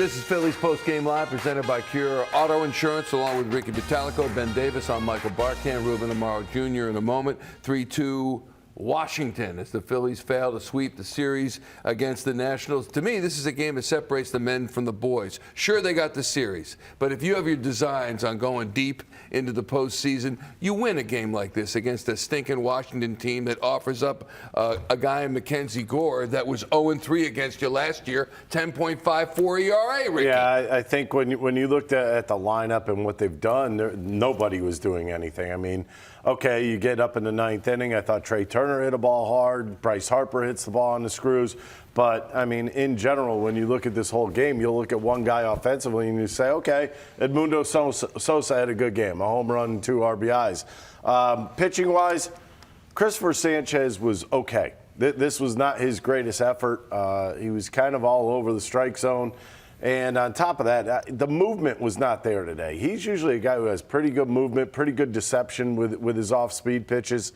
This is Phillies Postgame Live, presented by Cure Auto Insurance, along with Ricky Vitalico, Ben Davis. I'm Michael Barkan, Ruben Amaro Jr. in a moment. 3-2 Washington as the Phillies fail to sweep the series against the Nationals. To me, this is a game that separates the men from the boys. Sure, they got the series, but if you have your designs on going deep into the postseason, you win a game like this against a stinking Washington team that offers up a guy in Mackenzie Gore that was 0-3 against you last year, 10.54 ERA, Ricky. Yeah, I think when you looked at the lineup and what they've done, nobody was doing anything. I mean, okay, you get up in the ninth inning. I thought Trey Turner hit a ball hard. Bryce Harper hits the ball on the screws. But, I mean, in general, when you look at this whole game, you'll look at one guy offensively and you say, okay, Edmundo Sosa had a good game, a home run, 2 RBIs. Pitching-wise, Christopher Sanchez was okay. This was not his greatest effort. He was kind of all over the strike zone. And on top of that, the movement was not there today. He's usually a guy who has pretty good movement, pretty good deception with his off-speed pitches.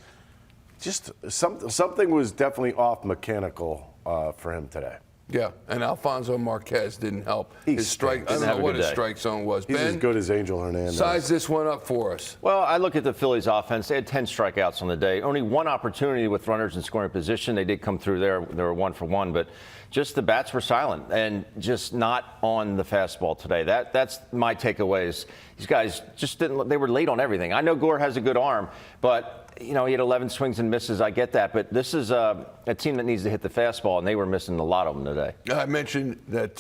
Just something was definitely off mechanical for him today. Yeah, and Alfonso Marquez didn't help. His strike, I don't know what his strike zone was. He's Ben, as good as Angel Hernandez. Size this one up for us. Well, I look at the Phillies offense. They had 10 strikeouts on the day. Only one opportunity with runners in scoring position. They did come through there. They were 1 for 1, but just the bats were silent and just not on the fastball today. That's my takeaways. These guys just didn't. They were late on everything. I know Gore has a good arm, but you know, he had 11 swings and misses. I get that, but this is a team that needs to hit the fastball, and they were missing a lot of them today. I mentioned that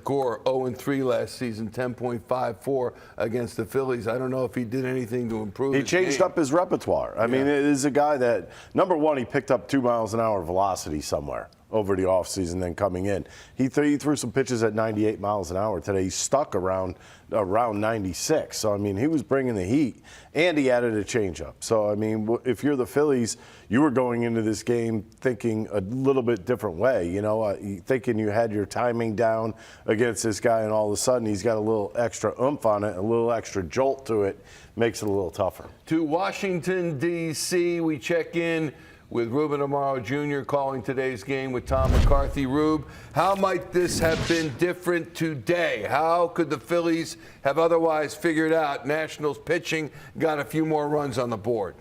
Gore 0-3 last season, 10.54 against the Phillies. I don't know if he did anything to improve. He changed up his repertoire. I mean, it is a guy that, number one, he picked up 2 miles an hour velocity somewhere over the offseason, then coming in. He threw some pitches at 98 miles an hour today. He stuck around 96. So, I mean, he was bringing the heat, and he added a changeup. So, I mean, if you're the Phillies, you were going into this game thinking a little bit different way, you know, thinking you had your timing down against this guy, and all of a sudden he's got a little extra oomph on it, a little extra jolt to it, makes it a little tougher. To Washington, D.C., we check in with Ruben Amaro Jr. calling today's game with Tom McCarthy. Rube, how might this have been different today? How could the Phillies have otherwise figured out Nationals pitching, got a few more runs on the board?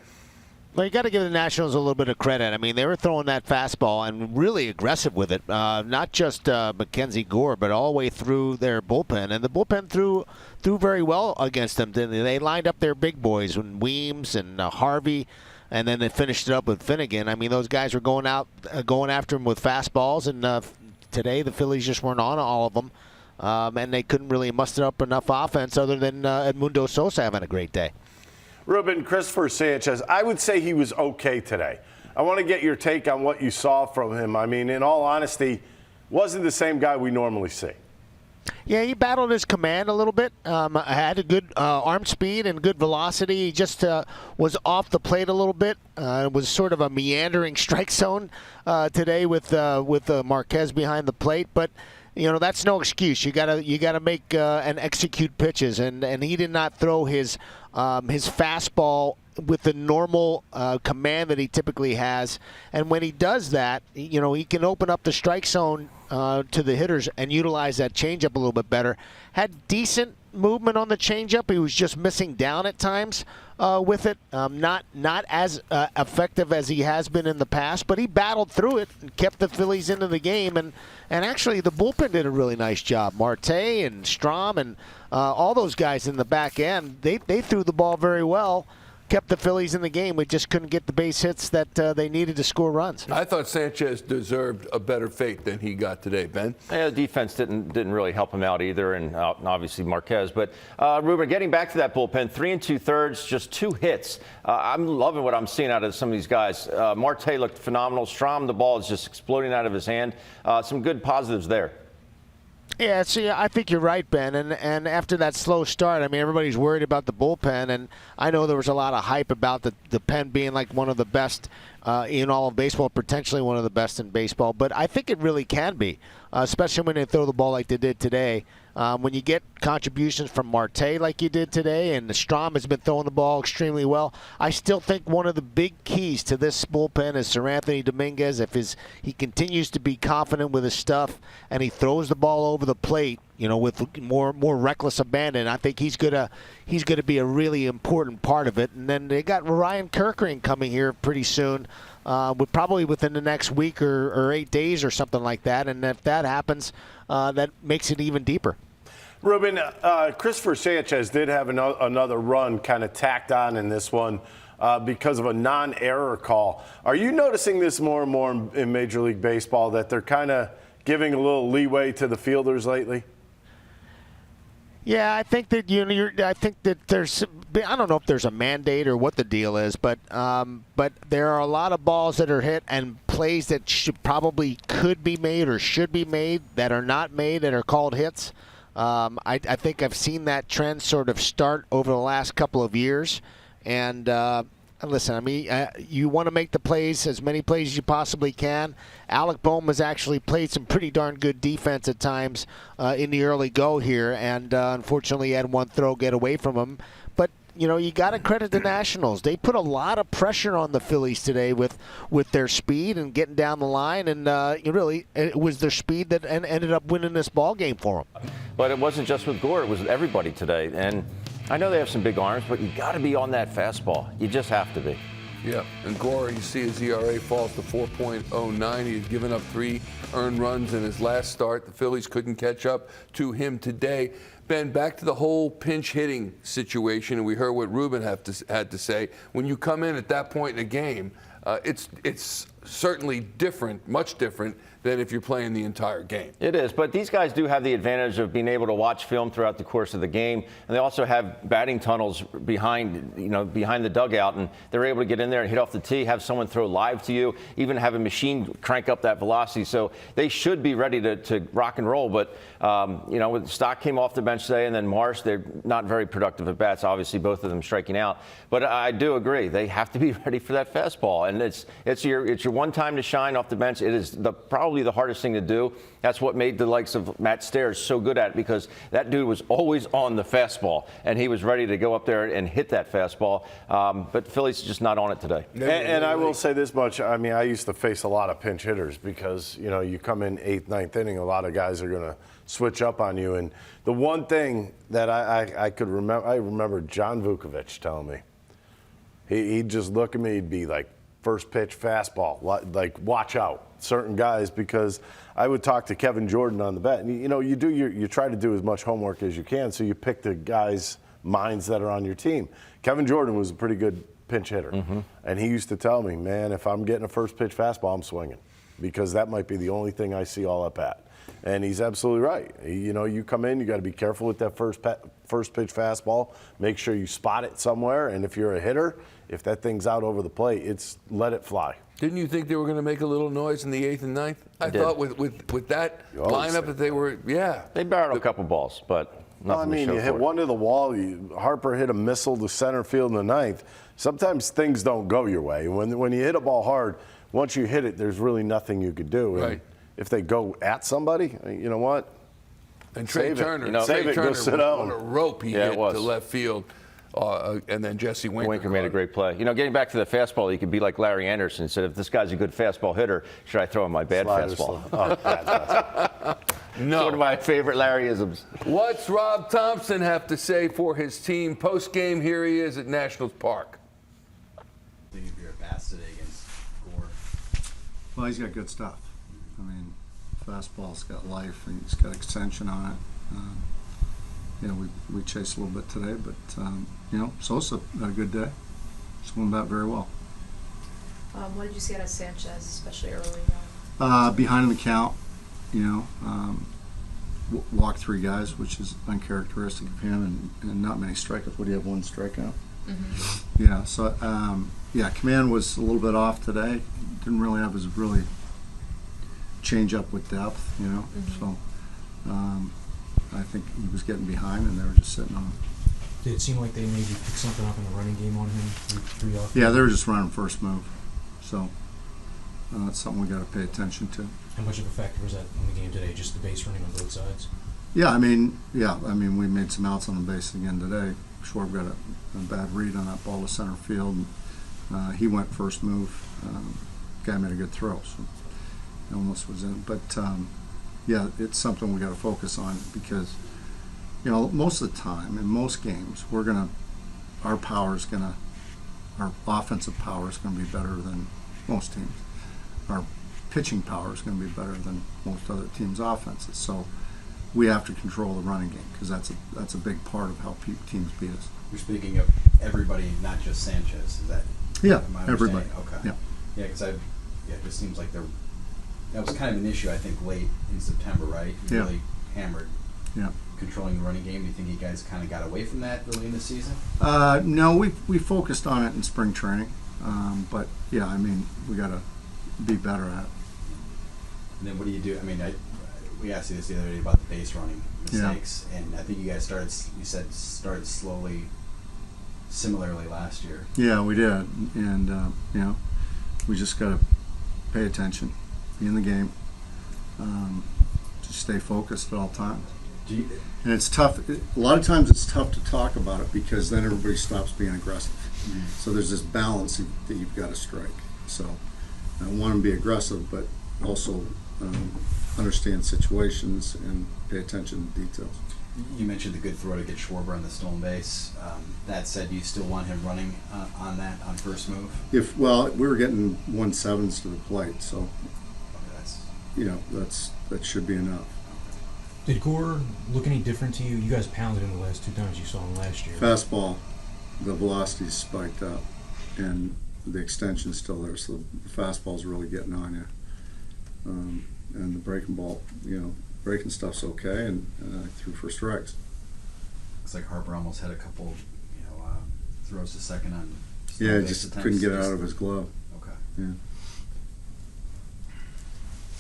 Well, you got to give the Nationals a little bit of credit. I mean, they were throwing that fastball and really aggressive with it. Not just Mackenzie Gore, but all the way through their bullpen. And the bullpen threw very well against them. They lined up their big boys, Weems and Harvey. And then they finished it up with Finnegan. I mean, those guys were going after him with fastballs, and today the Phillies just weren't on all of them, and they couldn't really muster up enough offense other than Edmundo Sosa having a great day. Ruben, Christopher Sanchez, I would say he was okay today. I want to get your take on what you saw from him. I mean, in all honesty, wasn't the same guy we normally see. Yeah, he battled his command a little bit. Had a good arm speed and good velocity. He just was off the plate a little bit. It was sort of a meandering strike zone today with Marquez behind the plate. But you know, that's no excuse. You gotta make and execute pitches, and he did not throw his fastball with the normal command that he typically has. And when he does that, you know, he can open up the strike zone to the hitters and utilize that changeup a little bit better. Had decent movement on the changeup. He was just missing down at times with it. Not as effective as he has been in the past, but he battled through it and kept the Phillies into the game. And actually, the bullpen did a really nice job. Marte and Strom and all those guys in the back end, they threw the ball very well. Kept the Phillies in the game. We just couldn't get the base hits that they needed to score runs. I thought Sanchez deserved a better fate than he got today, Ben. Yeah, the defense didn't really help him out either, and obviously Marquez. But Ruben, getting back to that bullpen, 3 2/3, just 2 hits. I'm loving what I'm seeing out of some of these guys. Marte looked phenomenal. Strom, the ball is just exploding out of his hand. Some good positives there. Yeah, see, I think you're right, Ben. And after that slow start, I mean, everybody's worried about the bullpen. And I know there was a lot of hype about the pen being like one of the best in all of baseball, potentially one of the best in baseball. But I think it really can be, especially when they throw the ball like they did today. when you get contributions from Marte like you did today, and Strom has been throwing the ball extremely well, I still think one of the big keys to this bullpen is Sir Anthony Dominguez. If he continues to be confident with his stuff and he throws the ball over the plate, with more reckless abandon, I think he's gonna be a really important part of it. And then they got Ryan Kerkering coming here pretty soon, probably within the next week or 8 days or something like that. And if that happens, that makes it even deeper. Ruben, Christopher Sanchez did have another run kind of tacked on in this one because of a non-error call. Are you noticing this more and more in Major League Baseball, that they're kind of giving a little leeway to the fielders lately? Yeah, I think that I think that there's. I don't know if there's a mandate or what the deal is, but there are a lot of balls that are hit and plays that could be made or should be made that are not made, that are called hits. I think I've seen that trend sort of start over the last couple of years, and listen, I mean, you want to make the plays, as many plays as you possibly can. Alec Bohm has actually played some pretty darn good defense at times in the early go here, and unfortunately had one throw get away from him. But you got to credit the Nationals. They put a lot of pressure on the Phillies today with their speed and getting down the line, and it was their speed that ended up winning this ball game for them. But it wasn't just with Gore; it was everybody today. And I know they have some big arms, but you got to be on that fastball. You just have to be. Yeah, and Gore, you see his ERA falls to 4.09. He had given up 3 earned runs in his last start. The Phillies couldn't catch up to him today. Ben, back to the whole pinch hitting situation, and we heard what Ruben had to say. When you come in at that point in a game, it's certainly different, much different than if you're playing the entire game. It is, but these guys do have the advantage of being able to watch film throughout the course of the game, and they also have batting tunnels behind the dugout, and they're able to get in there and hit off the tee, have someone throw live to you, even have a machine crank up that velocity. So they should be ready to rock and roll. But with Stock came off the bench today, and then Marsh, they're not very productive at bats. Obviously, both of them striking out. But I do agree they have to be ready for that fastball, and it's your one time to shine off the bench. It is probably the hardest thing to do. That's what made the likes of Matt Stairs so good at it, because that dude was always on the fastball, and he was ready to go up there and hit that fastball. But Philly's just not on it today. And I will say this much. I mean, I used to face a lot of pinch hitters because, you come in 8th, 9th inning, a lot of guys are going to switch up on you. And the one thing that I could remember, I remember John Vukovic telling me, he'd just look at me, he'd be like, first pitch fastball, like watch out, certain guys, because I would talk to Kevin Jordan on the bet, and you try to do as much homework as you can, so you pick the guys' minds that are on your team. Kevin Jordan was a pretty good pinch hitter, and he used to tell me, man, if I'm getting a first pitch fastball, I'm swinging, because that might be the only thing I see all up at. And he's absolutely right. You come in, you got to be careful with that first pitch fastball. Make sure you spot it somewhere, and if you're a hitter, if that thing's out over the plate, let it fly. Didn't you think they were going to make a little noise in the 8th and 9th? I thought with that lineup that they were, They barreled a couple balls, but nothing to show you hit for it. one to the wall. Harper hit a missile to center field in the 9th. Sometimes things don't go your way. When you hit a ball hard, once you hit it, there's really nothing you could do. Right. And if they go at somebody, you know what? And Trey Turner, save it, go sit down. On a rope he hit to left field. And then Jesse Winker made a great play. Getting back to the fastball, you could be like Larry Anderson and said, if this guy's a good fastball hitter, should I throw him my bad fastball? Oh, bad fastball. No. It's one of my favorite Larryisms. What's Rob Thomson have to say for his team post-game? Here he is at Nationals Park. Think of your at-bats today against Gore. Well, he's got good stuff. I mean, fastball's got life, and he's got extension on it. We chased a little bit today, but Sosa had a good day. Swung bat very well. What did you see out of Sanchez, especially early on? Behind in the count, walked 3 guys, which is uncharacteristic of him, and not many strikeouts. What do you have, 1 strikeout? Mm-hmm. Yeah. So command was a little bit off today. Didn't really have his change up with depth, Mm-hmm. So I think he was getting behind, and they were just sitting on him. Did it seem like they maybe picked something up in the running game on him? 3 off? Yeah, they were just running first move. So that's something we got to pay attention to. How much of a factor was that in the game today, just the base running on both sides? Yeah, I mean, we made some outs on the base again today. Schwarb got a bad read on that ball to center field. He went first move. Guy made a good throw, so it almost was in. But yeah, it's something we got to focus on because, you know, most of the time in most games, our offensive power is going to be better than most teams. Our pitching power is going to be better than most other teams' offenses. So we have to control the running game because that's a big part of how teams beat us. You're speaking of everybody, not just Sanchez. Is that? Yeah, am I everybody. Okay. Yeah. Yeah, because it just seems like that was kind of an issue, I think, late in September, right? You Yeah. really hammered controlling the running game. Do you think you guys kind of got away from that early in the season? No, we focused on it in spring training, but yeah, I mean, we got to be better at it. And then what do you do? I mean, we asked you this the other day about the base running mistakes, and I think you guys started slowly, similarly last year. Yeah, we did, and you know, we just got to pay attention, be in the game, just stay focused at all times. And it's tough. A lot of times it's tough to talk about it because then everybody stops being aggressive. Mm-hmm. So there's this balance that you've got to strike. So I want to be aggressive, but also understand situations and pay attention to details. You mentioned the good throw to get Schwarber on the stolen base. That said, do you still want him running on first move? We were getting 1/7 to the plate, so that should be enough. Did Gore look any different to you? You guys pounded him the last 2 times you saw him last year. Fastball, the velocity spiked up, and the extension's still there, so the fastball's really getting on you. And the breaking ball, breaking stuff's okay, and threw for strikes. Looks like Harper almost had a couple, throws to second on. Yeah, just couldn't get it out of his glove. Okay. Yeah.